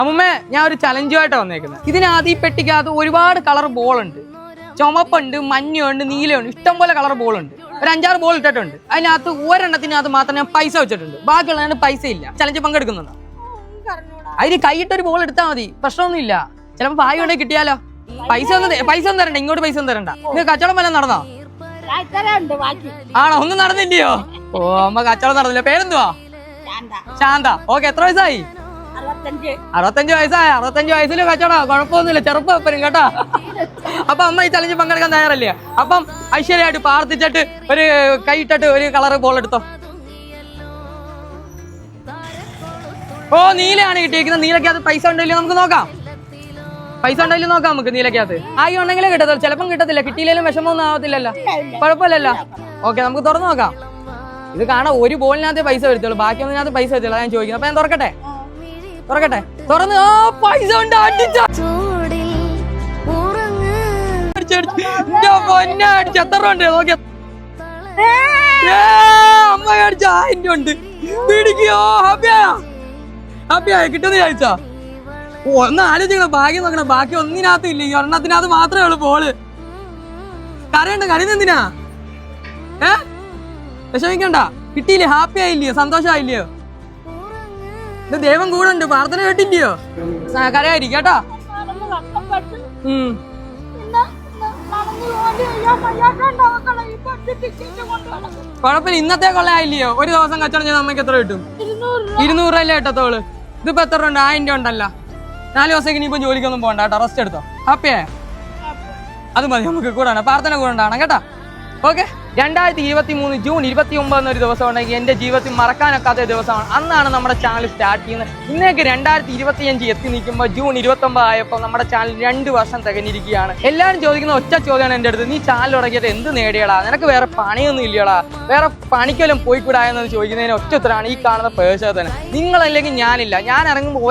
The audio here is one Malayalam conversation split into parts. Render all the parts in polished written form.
അമ്മമ്മേ ഞാൻ ഒരു ചലഞ്ചുമായിട്ട് വന്നേക്കുന്നത്. ഇതിനകത്ത് ഈ പെട്ടിക്കകത്ത് ഒരുപാട് കളർ ബോൾ ഉണ്ട്. ചുമപ്പുണ്ട്, മഞ്ഞുണ്ട്, നീലമുണ്ട്, ഇഷ്ടംപോലെ കളർ ബോൾ ഉണ്ട്. ഒരു 5-6 ബോൾ ഇട്ടിട്ടുണ്ട്. അതിനകത്ത് ഒരെണ്ണത്തിനകത്ത് മാത്രം ഞാൻ പൈസ വെച്ചിട്ടുണ്ട്. ബാക്കിയുള്ളതിന് പൈസ ഇല്ല. ചലഞ്ച് പങ്കെടുക്കുന്നുണ്ടോ? അതിന് കൈയിട്ടൊരു ബോൾ എടുത്താൽ മതി, പ്രശ്നമൊന്നുമില്ല. ചിലപ്പോൾ ഭാഗ്യം ഉണ്ടെങ്കിൽ കിട്ടിയാലോ. പൈസ ഒന്നും തരണ്ട, ഇങ്ങോട്ട് പൈസ ഒന്നും തരണ്ട. ഇത് കച്ചവടം വല്ലതും നടന്നോ? ആണോ? ഒന്നും നടന്നില്ലയോ? ഓ അമ്മ കച്ചവടം നടന്നില്ല. പേരെന്തുവാ? ശാന്ത. ഓക്കെ, എത്ര വയസ്സായി? 65 വയസ്സായ. 65 വയസ്സിൽ കച്ചവടം കുഴപ്പമൊന്നുമില്ല, ചെറുപ്പം കേട്ടാ. അപ്പൊ അമ്മ ഈ ചലഞ്ച് പങ്കെടുക്കാൻ തയ്യാറല്ലേ? അപ്പം ഐശ്വര്യമായിട്ട് പ്രാർത്ഥിച്ചിട്ട് ഒരു കൈ ഇട്ടിട്ട് ഒരു കളർ ബോൾ എടുത്തോ. ഓ നീലയാണ് കിട്ടിയിരിക്കുന്നത്. നീലക്കകത്ത് പൈസ ഉണ്ടല്ലോ, നമുക്ക് നോക്കാം. പൈസ ഉണ്ടല്ലോ നോക്കാം നമുക്ക്. നീലക്കകത്ത് ആയി ഉണ്ടെങ്കിലേ കിട്ടത്തുള്ളൂ, ചിലപ്പം കിട്ടത്തില്ല. കിട്ടിയില്ലെങ്കിലും വിഷമമൊന്നും ആവത്തില്ലല്ലോ, കുഴപ്പമില്ലല്ലോ. ഓക്കെ, നമുക്ക് തുറന്നു നോക്കാം. ഇത് കാണാൻ ഒരു ബോളിനകത്ത് പൈസ വരുത്തുള്ളൂ, ബാക്കിയൊന്നിനകത്ത് പൈസ വരുത്തുള്ളൂ. ഞാൻ ചോദിക്കുന്നത്. അപ്പൊ ഞാൻ തുറക്കട്ടെ? തുറന്ന്. ആ പൈസ ഉണ്ട്. എത്ര ഉണ്ട് നോക്കിയ? അമ്മ അടിച്ച 1000 ഉണ്ട്. പിടിക്കോ? ഹാപ്പിയായ കിട്ടുന്ന ചോദിച്ചാ? ഒന്ന് ആലോചിക്കണം, ഭാഗ്യം നോക്കണം. ബാക്കി ഒന്നിനകത്തും ഇല്ല, ഈ ഒരെണ്ണത്തിനകത്ത് മാത്രമേ ഉള്ളൂ ബോള്. കരയുന്നെന്തിനാ? വിഷമിക്കണ്ട, കിട്ടിയില്ലേ? ഹാപ്പി ആയില്ലയോ? സന്തോഷമായില്ലയോ? ഇത് ദൈവം കൂടെ ഉണ്ട്, പ്രാർത്ഥന കേട്ടില്ലയോ? കരയായിരിക്കും കേട്ടോ. കുഴപ്പമില്ല, ഇന്നത്തെ കൊള്ളയായില്ലയോ? ഒരു ദിവസം കച്ചവടം ചെയ്ത അമ്മയ്ക്ക് എത്ര കിട്ടും? 200 രൂപയല്ലേ കിട്ടത്തോള്. ഇതിപ്പോ എത്ര ഉണ്ട്? 1000 രൂപ ഉണ്ടല്ലോ. 4 ദിവസത്തേക്ക് ഇനിയിപ്പോ ജോലിക്കൊന്നും പോകണ്ട കേട്ടോ, റെസ്റ്റ് എടുത്തോ. ഹാപ്പിയായ അത് മതി, നമുക്ക് കൂടാണ്, പ്രാർത്ഥന കൂടാണ് കേട്ടാ. ഓക്കെ, 2023 ജൂൺ 29 എന്നൊരു ദിവസം ഉണ്ടെങ്കിൽ എൻ്റെ ജീവിതത്തിൽ മറക്കാനൊക്കാത്ത ദിവസമാണ്. അന്നാണ് നമ്മുടെ ചാനൽ സ്റ്റാർട്ട് ചെയ്യുന്നത്. ഇന്നേക്ക് 2025 എത്തി നിൽക്കുമ്പോൾ ജൂൺ 29 ആയപ്പോൾ നമ്മുടെ ചാനൽ 2 വർഷം തികഞ്ഞിരിക്കുകയാണ്. എല്ലാവരും ചോദിക്കുന്ന ഒറ്റ ചോദ്യമാണ് എൻ്റെ അടുത്ത്, നീ ചാനൽ തുടങ്ങിയത് എന്ത് നേടിയടാ? നിനക്ക് വേറെ പണിയൊന്നും ഇല്ലടാ, വേറെ പണിക്കെല്ലാം പോയിക്കൂടായെന്ന് ചോദിക്കുന്നതിന് ഒറ്റ ഉത്തരമാണ് ഈ കാണുന്ന പേഴ്സത്തിന്. നിങ്ങളല്ലെങ്കിൽ ഞാനില്ല. ഞാൻ ഇറങ്ങുമ്പോൾ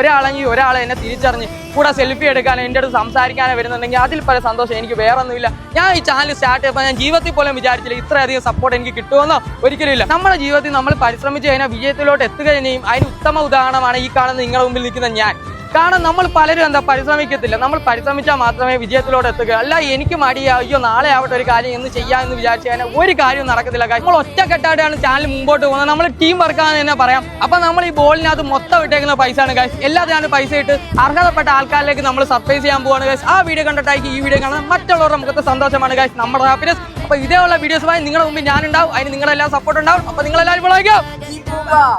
ഒരാളെ എന്നെ തിരിച്ചറിഞ്ഞ് കൂടെ സെൽഫി എടുക്കാനോ എൻ്റെ അടുത്ത് സംസാരിക്കാനോ വരുന്നുണ്ടെങ്കിൽ അതിൽ പല സന്തോഷം എനിക്ക് വേറെ ഒന്നുമില്ല. ഞാൻ ഈ ചാനൽ സ്റ്റാർട്ട് ചെയ്തപ്പോൾ ഞാൻ ജീവിതത്തിൽ പോലും വിചാരിച്ചില്ല ഇത്രയധികം സപ്പോർട്ട് എനിക്ക് കിട്ടുമെന്നോ ഒരിക്കലും ഇല്ല. നമ്മുടെ ജീവിതത്തിൽ നമ്മൾ പരിശ്രമിച്ച് കഴിഞ്ഞാൽ വിജയത്തിലോട്ട് എത്തുക തന്നെയും. അതിന് ഉത്തമ ഉദാഹരണമാണ് ഈ കാണുന്ന നിങ്ങളുടെ മുമ്പിൽ നിൽക്കുന്ന ഞാൻ. കാരണം നമ്മൾ പലരും പരിശ്രമിക്കത്തില്ല. നമ്മൾ പരിശ്രമിച്ചാൽ മാത്രമേ വിജയത്തിലോട്ട് എത്തുക. അല്ല എനിക്ക് മടിയാ, അയ്യോ നാളെ ആവട്ടെ ഒരു കാര്യം എന്ന് ചെയ്യാമെന്ന് വിചാരിച്ചു കഴിഞ്ഞാൽ ഒരു കാര്യവും നടക്കത്തില്ല. നമ്മൾ ഒറ്റക്കെട്ടായിട്ടാണ് ചാനൽ മുമ്പോട്ട് പോകുന്നത്. നമ്മൾ ടീം വർക്കാണെന്ന് തന്നെ പറയാം. അപ്പൊ നമ്മൾ ഈ ബോളിനകത്ത് മൊത്തം ഇട്ടേക്കുന്ന പൈസയാണ് ഗൈസ്. എല്ലാത്തിനും പൈസ ഇട്ട് അർഹതപ്പെട്ട ആൾക്കാരിലേക്ക് നമ്മൾ സർപ്രൈസ് ചെയ്യാൻ പോവാണ് ഗൈസ്. ആ വീഡിയോ കണ്ടിട്ടായിരിക്കും ഈ വീഡിയോ കാണാൻ മറ്റുള്ളവരുടെ മുഖത്തെ സന്തോഷമാണ് ഗൈസ് നമ്മുടെ ഹാപ്പിനെസ്. അപ്പൊ ഇതേയുള്ള വീഡിയോസുമായി നിങ്ങളുടെ മുമ്പിൽ ഞാനുണ്ടാവും. അതിന് നിങ്ങളെല്ലാം സപ്പോർട്ട് ഉണ്ടാവും. അപ്പൊ നിങ്ങളെല്ലാവരും